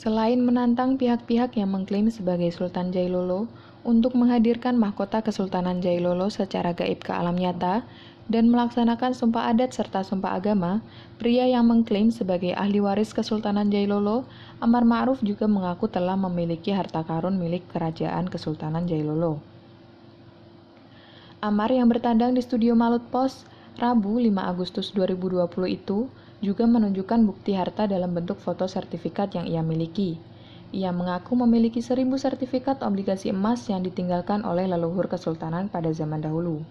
Selain menantang pihak-pihak yang mengklaim sebagai Sultan Jailolo untuk menghadirkan mahkota Kesultanan Jailolo secara gaib ke alam nyata dan melaksanakan sumpah adat serta sumpah agama, pria yang mengklaim sebagai ahli waris Kesultanan Jailolo, Amar Ma'ruf juga mengaku telah memiliki harta karun milik Kerajaan Kesultanan Jailolo. Amar yang bertandang di studio Malut Pos, Rabu 5 Agustus 2020 itu juga menunjukkan bukti harta dalam bentuk foto sertifikat yang ia miliki. Ia mengaku memiliki 1000 sertifikat obligasi emas yang ditinggalkan oleh leluhur kesultanan pada zaman dahulu.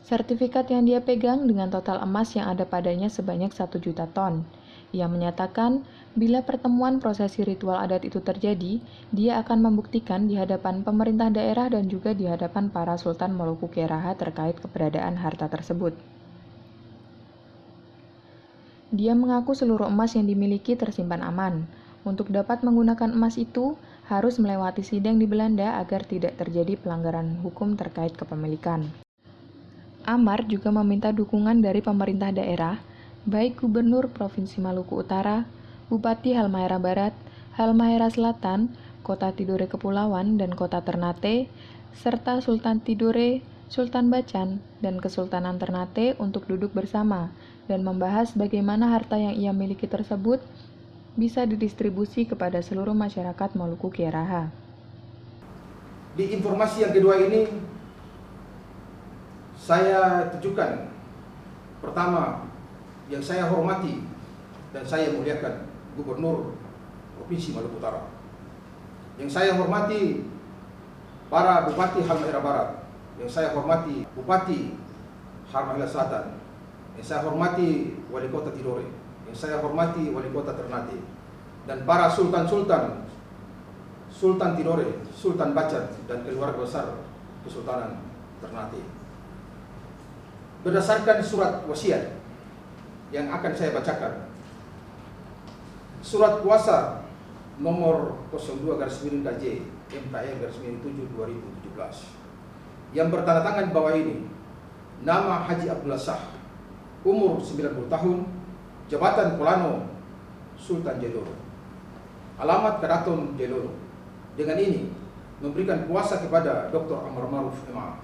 Sertifikat yang dia pegang dengan total emas yang ada padanya sebanyak 1 juta ton. Ia menyatakan, bila pertemuan prosesi ritual adat itu terjadi, dia akan membuktikan di hadapan pemerintah daerah dan juga di hadapan para Sultan Maluku Keraha terkait keberadaan harta tersebut. Dia mengaku seluruh emas yang dimiliki tersimpan aman. Untuk dapat menggunakan emas itu, harus melewati sidang di Belanda agar tidak terjadi pelanggaran hukum terkait kepemilikan. Amar juga meminta dukungan dari pemerintah daerah, baik Gubernur Provinsi Maluku Utara, Bupati Halmahera Barat, Halmahera Selatan, Kota Tidore Kepulauan, dan Kota Ternate, serta Sultan Tidore, Sultan Bacan, dan Kesultanan Ternate untuk duduk bersama dan membahas bagaimana harta yang ia miliki tersebut bisa didistribusi kepada seluruh masyarakat Maluku Keraha. Di informasi yang kedua ini, saya tujukan pertama yang saya hormati dan saya muliakan Gubernur Provinsi Maluku Utara. Yang saya hormati para Bupati Halmahera Barat, yang saya hormati Bupati Halmahera Selatan, yang saya hormati Wali Kota Tidore, yang saya hormati Wali Kota Ternate, dan para Sultan-Sultan, Sultan Tidore, Sultan Bacan, dan keluarga besar Kesultanan Ternate. Berdasarkan surat wasiat yang akan saya bacakan, surat kuasa nomor 02/KJ MKR/7/2017 yang bertanda tangan bawah ini, nama Haji Abdullah Shah, umur 90 tahun, jabatan Polano Sultan Jailolo, alamat Keraton Jailolo. Dengan ini memberikan kuasa kepada Dr. Amar Ma'ruf MA,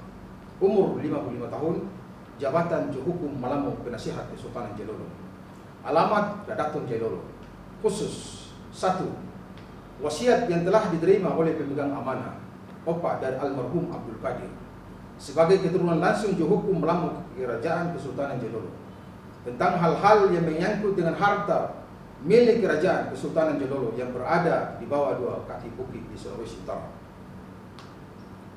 umur 55 tahun, jabatan Juhukum Malamo Penasihat Kesultanan Jailolo, alamat Keraton Jailolo. Khusus 1. Wasiat yang telah diterima oleh pemegang amanah Opa dari almarhum Abdul Qadir sebagai keturunan langsung Juhukum Malamo Kerajaan Kesultanan Jailolo tentang hal-hal yang menyangkut dengan harta milik Kerajaan Kesultanan Jailolo yang berada di bawah 2 kaki bukit di Sulawesi Utara,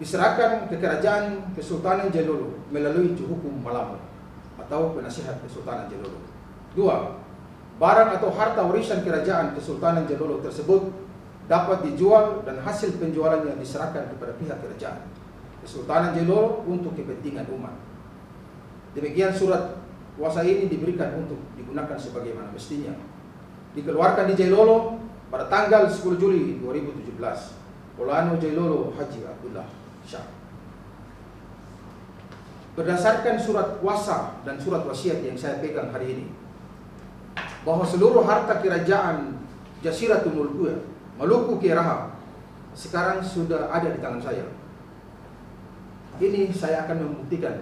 diserahkan ke Kerajaan Kesultanan Jailolo melalui Juhukum Malamo atau Penasihat Kesultanan Jailolo. 2. Barang atau harta warisan Kerajaan Kesultanan Jailolo tersebut dapat dijual dan hasil penjualannya diserahkan kepada pihak Kerajaan Kesultanan Jailolo untuk kepentingan umat. Demikian surat kuasa ini diberikan untuk digunakan sebagaimana mestinya. Dikeluarkan di Jailolo pada tanggal 10 Juli 2017. Polano Jailolo Haji Abdullah Shah. Berdasarkan surat kuasa dan surat wasiat yang saya pegang hari ini, bahwa seluruh harta kerajaan Jaziratul Maluku Keraha sekarang sudah ada di tangan saya. Ini saya akan membuktikan.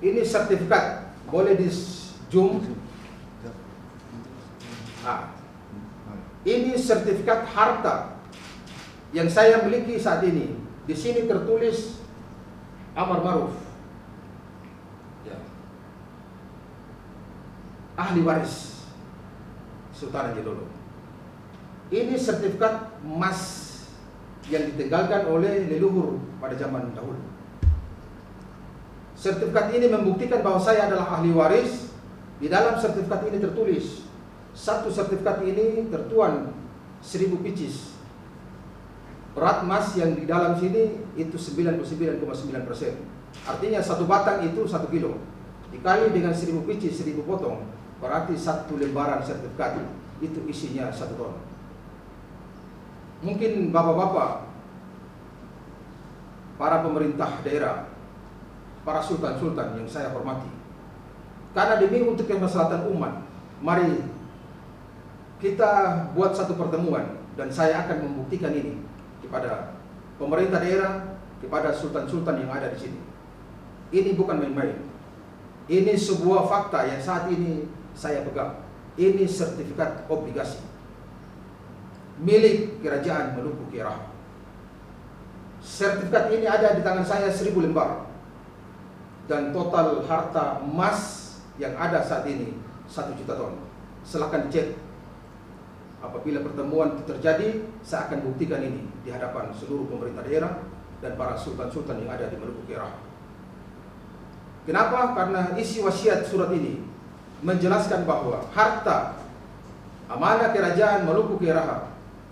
Ini sertifikat, boleh di zoom. Ini sertifikat harta yang saya miliki saat ini. Di sini tertulis Amar Ma'ruf, ya, ahli waris Sultan Jailolo. Ini sertifikat emas yang ditinggalkan oleh leluhur pada zaman dahulu. Sertifikat ini membuktikan bahwa saya adalah ahli waris. Di dalam sertifikat ini tertulis, satu sertifikat ini tertuan 1000 picis. Berat emas yang di dalam sini itu 99,9%. Artinya satu batang itu 1 kilo. Dikali dengan 1000 picis, 1000 potong, berarti satu lembaran sertifikat itu isinya 1 ton. Mungkin bapak-bapak, para pemerintah daerah, para sultan-sultan yang saya hormati, karena demi untuk kemaslahatan umat, mari kita buat satu pertemuan dan saya akan membuktikan ini kepada pemerintah daerah, kepada sultan-sultan yang ada di sini. Ini bukan main-main. Ini sebuah fakta yang saat ini saya pegang. Ini sertifikat obligasi milik Kerajaan Maluku Keraha. Sertifikat ini ada di tangan saya 1000 lembar. Dan total harta emas yang ada saat ini 1 juta ton. Silakan dicek. Apabila pertemuan itu terjadi, saya akan buktikan ini di hadapan seluruh pemerintah daerah dan para sultan-sultan yang ada di Maluku Keraha. Kenapa? Karena isi wasiat surat ini menjelaskan bahwa harta amanah Kerajaan Maluku Keraha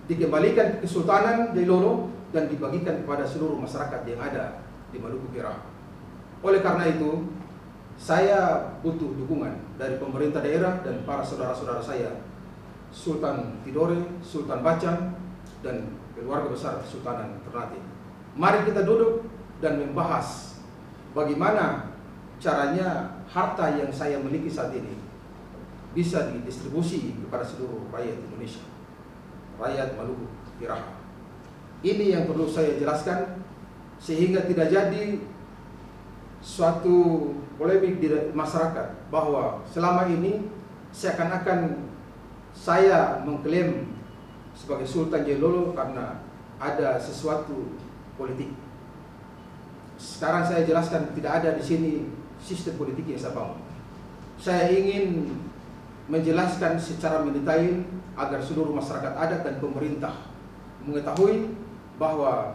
dikembalikan ke Kesultanan Jailolo dan dibagikan kepada seluruh masyarakat yang ada di Maluku Keraha. Oleh karena itu, saya butuh dukungan dari pemerintah daerah dan para saudara-saudara saya, Sultan Tidore, Sultan Bacan, dan keluarga besar Kesultanan Ternate. Mari kita duduk dan membahas bagaimana caranya harta yang saya miliki saat ini bisa didistribusi kepada seluruh rakyat Indonesia, rakyat Maluku Keraha. Ini yang perlu saya jelaskan sehingga tidak jadi suatu polemik di masyarakat bahwa selama ini seakan-akan saya mengklaim sebagai Sultan Jailolo karena ada sesuatu politik. Sekarang saya jelaskan tidak ada di sini sistem politik yang saya bangun. Saya ingin menjelaskan secara mendetail agar seluruh masyarakat adat dan pemerintah mengetahui bahwa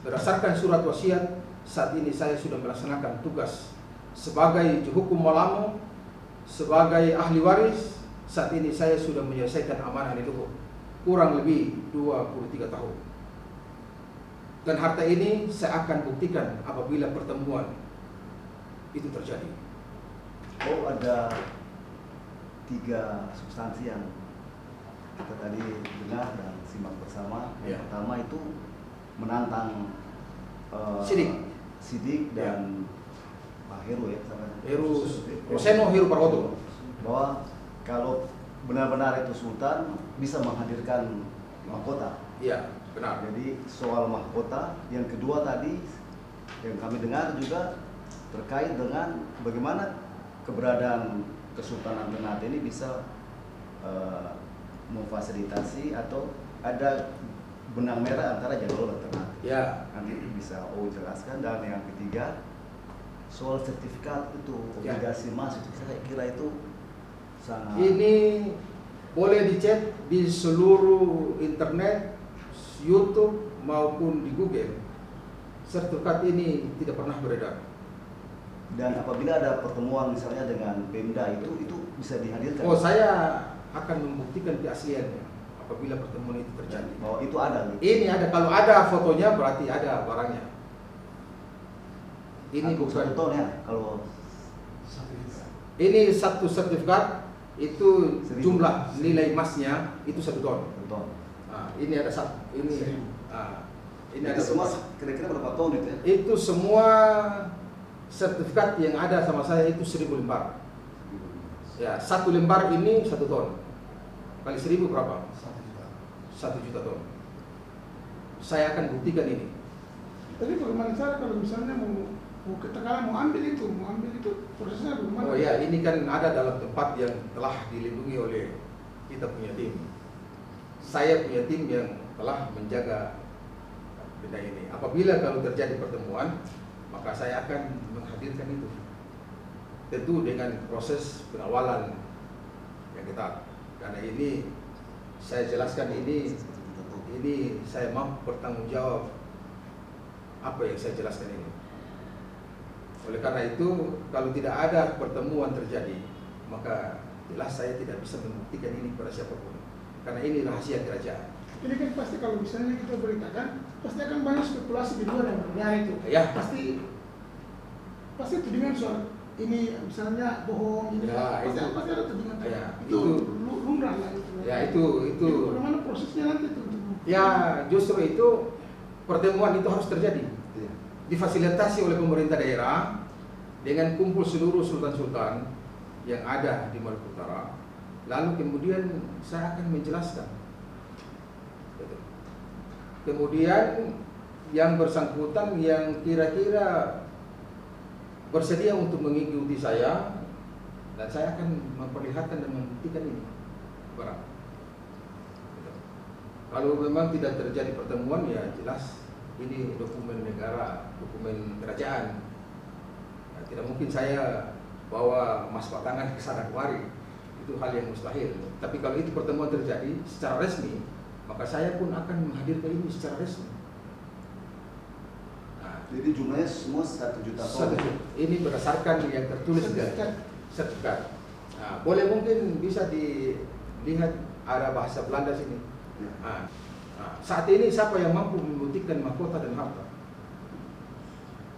berdasarkan surat wasiat saat ini saya sudah melaksanakan tugas sebagai Juhukum Malamo, sebagai ahli waris. Saat ini saya sudah menyelesaikan amanah leluhur kurang lebih 23 tahun. Dan harta ini saya akan buktikan apabila pertemuan itu terjadi. Oh, ada 3 substansi yang kita tadi dengar dan simak bersama. Yang pertama itu menantang Sidik dan Pak Heru ya, Roseno Heru Parwoto, bahwa kalau benar-benar itu sultan bisa menghadirkan mahkota. Iya, benar. Jadi soal mahkota. Yang kedua tadi yang kami dengar juga terkait dengan bagaimana keberadaan Kesultanan Ternate ini bisa memfasilitasi atau ada benang merah antara Jailolo dan Ternate. Ya. Nanti bisa jelaskan. Dan yang ketiga soal sertifikat itu obligasi emas itu saya kira itu sangat. Ini boleh dicek di seluruh internet, YouTube maupun di Google. Sertifikat ini tidak pernah beredar. Dan apabila ada pertemuan misalnya dengan Pemda itu bisa dihadirkan. Oh, saya akan membuktikan keasliannya apabila pertemuan itu terjadi. Bahwa itu ada. Gitu. Ini ada, kalau ada fotonya berarti ada barangnya. Ini bukan bukan. satu ton ya kalau. Ini satu sertifikat itu 1000. jumlah nilai emasnya itu 1 ton. 1 ton. Nah, ini ada satu. Ini. Ini Jadi ada semua kira-kira berapa ton itu ya? Itu semua sertifikat yang ada sama saya itu 1000 lembar. Ya, 1 lembar ini 1 ton. Kali 1000 berapa? 1 juta ton. Saya akan buktikan ini. Tapi bagaimana cara kalau misalnya mau katakanlah mau ambil itu prosesnya bagaimana? Oh ya, ini kan ada dalam tempat yang telah dilindungi oleh kita punya tim. Saya punya tim yang telah menjaga benda ini. Apabila kalau terjadi pertemuan, maka saya akan menghadirkan itu. Tentu dengan proses pengawalan yang ketat. Karena ini saya jelaskan ini saya mau bertanggung jawab apa yang saya jelaskan ini. Oleh karena itu, kalau tidak ada pertemuan terjadi, maka jelas saya tidak bisa membuktikan ini kepada siapapun. Karena ini rahasia kerajaan. Ini kan pasti kalau misalnya kita beritakan, pasti akan banyak spekulasi di luar yang berbeda itu. Ya. Pasti tudingan soal ini misalnya bohong, ini Ya, pasti ada tudingan. Ya, itu lumrah lah itu. Ya, itu. Bagaimana prosesnya nanti itu? Ya, justru itu pertemuan itu harus terjadi. Difasilitasi oleh pemerintah daerah dengan kumpul seluruh sultan-sultan yang ada di Maluku Utara lalu kemudian saya akan menjelaskan. Gitu. Kemudian yang bersangkutan yang kira-kira bersedia untuk mengikuti saya, dan saya akan memperlihatkan dan membuktikan ini barang. Gitu. Kalau memang tidak terjadi pertemuan, ya jelas ini dokumen negara, dokumen kerajaan. Nah, tidak mungkin saya bawa emas batangan ke sana kemari, itu hal yang mustahil. Tapi kalau itu pertemuan terjadi secara resmi, maka saya pun akan menghadirkan ini secara resmi. Nah, Jadi jumlahnya semua 1 juta ton. 1 juta. Ini berdasarkan yang tertulis di sertifikat. Nah, boleh mungkin bisa dilihat ada bahasa Belanda sini. Nah, saat ini siapa yang mampu membuktikan mahkota dan harta?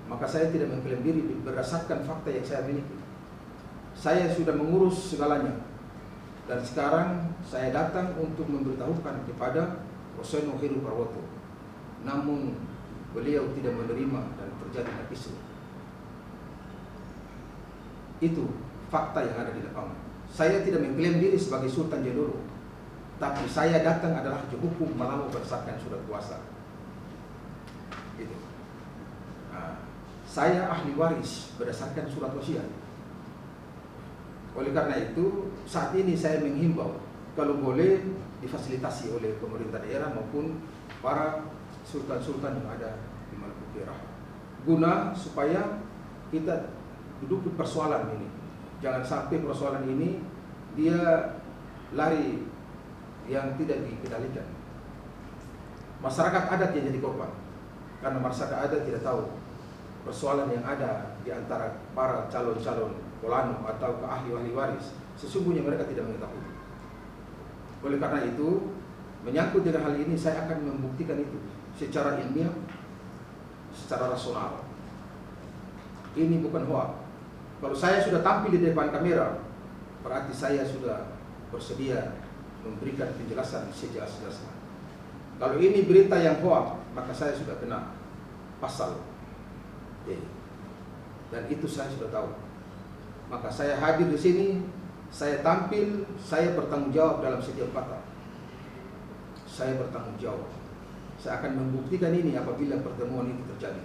Maka saya tidak mengklaim diri berdasarkan fakta yang saya miliki. Saya sudah mengurus segalanya. Dan sekarang saya datang untuk memberitahukan kepada Roseno Heru Parwoto. Namun beliau tidak menerima dan terjadi kisruh. Itu fakta yang ada di lapangan. Saya tidak mengklaim diri sebagai Sultan Jayaloro, tapi saya datang adalah hukum Malamo berdasarkan surat kuasa. Itu. Nah, saya ahli waris berdasarkan surat wasiat. Oleh karena itu, saat ini saya menghimbau kalau boleh difasilitasi oleh pemerintah daerah maupun para sultan-sultan yang ada di Maluku Utara, guna supaya kita duduk di persoalan ini. Jangan sampai persoalan ini dia lari yang tidak dikendalikan. Masyarakat adat yang jadi korban, karena masyarakat adat tidak tahu persoalan yang ada di antara para calon-calon Polano atau ahli-ahli waris. Sesungguhnya mereka tidak mengetahui. Oleh karena itu, menyangkut dengan hal ini, saya akan membuktikan itu secara ilmiah, secara rasional. Ini bukan hoax. Kalau saya sudah tampil di depan kamera, berarti saya sudah bersedia memberikan penjelasan sejelas-jelasnya. Kalau ini berita yang hoax, maka saya sudah kena pasal D. Dan itu saya sudah tahu. Maka saya hadir di sini, saya tampil, saya bertanggung jawab dalam setiap kata. Saya bertanggung jawab. Saya akan membuktikan ini apabila pertemuan itu terjadi.